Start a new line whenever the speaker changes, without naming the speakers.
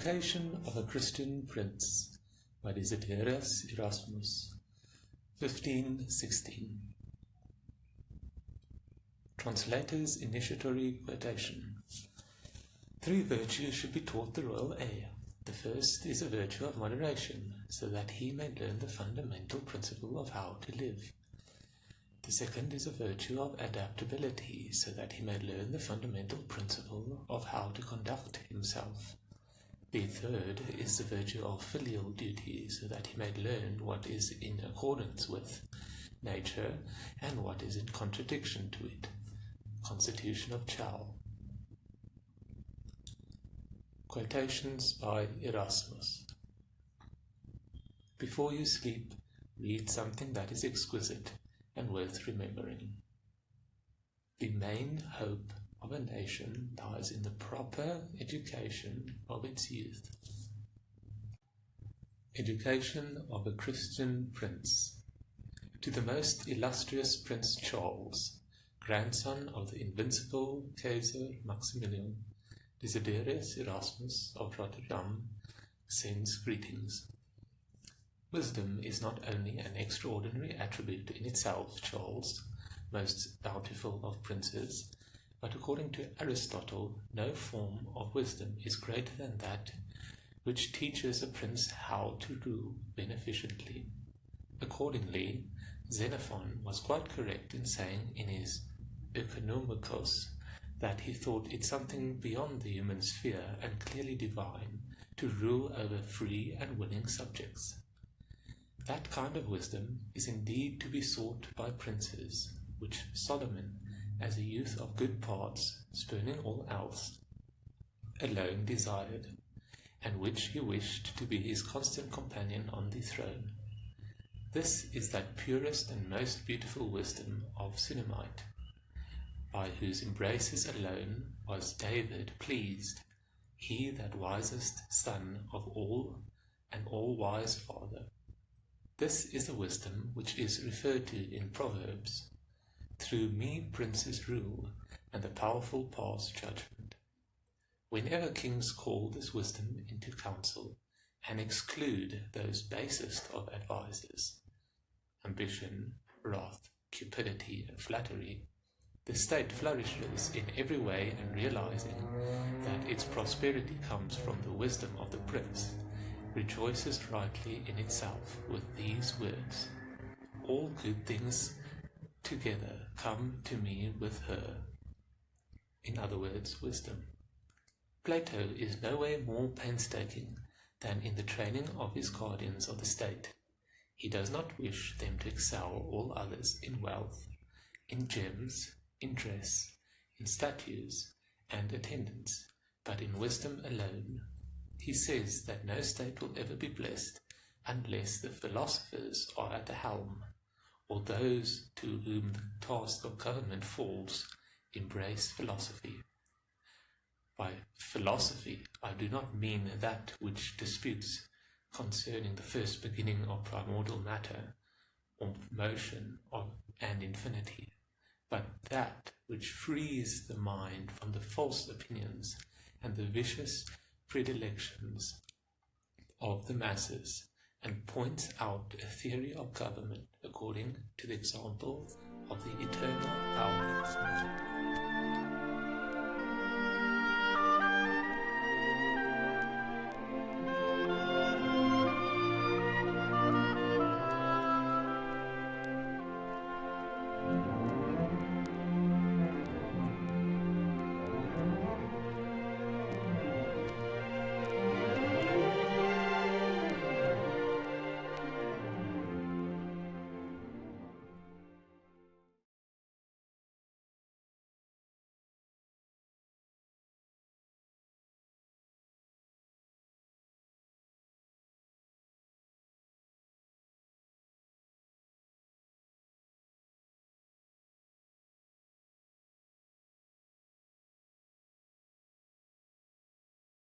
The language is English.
Quotation of a Christian Prince by Desiderius Erasmus, 1516. Translator's initiatory quotation. 3 virtues should be taught the royal heir. The first is a virtue of moderation, so that he may learn the fundamental principle of how to live. The second is a virtue of adaptability, so that he may learn the fundamental principle of how to conduct himself. The third is the virtue of filial duty, so that he may learn what is in accordance with nature and what is in contradiction to it. Constitution of Chow. Quotations by Erasmus. Before you sleep, read something that is exquisite and worth remembering. The main hope of a nation lies in the proper education of its youth. Education of a Christian Prince. To the most illustrious Prince Charles, grandson of the invincible Kaiser Maximilian, Desiderius Erasmus of Rotterdam sends greetings. Wisdom is not only an extraordinary attribute in itself, Charles, most bountiful of princes, but according to Aristotle, no form of wisdom is greater than that which teaches a prince how to rule beneficently. Accordingly, Xenophon was quite correct in saying in his Oikonomikos that he thought it something beyond the human sphere and clearly divine to rule over free and willing subjects. That kind of wisdom is indeed to be sought by princes, which Solomon, as a youth of good parts, spurning all else, alone desired, and which he wished to be his constant companion on the throne. This is that purest and most beautiful wisdom of Sunamite, by whose embraces alone was David pleased, he that wisest son of all, and all-wise father. This is the wisdom which is referred to in Proverbs. Through me princes rule, and the powerful pass judgment. Whenever kings call this wisdom into counsel, and exclude those basest of advisers, ambition, wrath, cupidity, and flattery, the state flourishes in every way, and realizing that its prosperity comes from the wisdom of the prince, rejoices rightly in itself with these words: all good things together come to me with her. In other words, wisdom. Plato is no way more painstaking than in the training of his guardians of the state. He does not wish them to excel all others in wealth, in gems, in dress, in statues, and attendance, but in wisdom alone. He says that no state will ever be blessed unless the philosophers are at the helm, or those to whom the task of government falls embrace philosophy. By philosophy I do not mean that which disputes concerning the first beginning of primordial matter, or motion and infinity, but that which frees the mind from the false opinions and the vicious predilections of the masses, and points out a theory of government according to the example of the eternal power.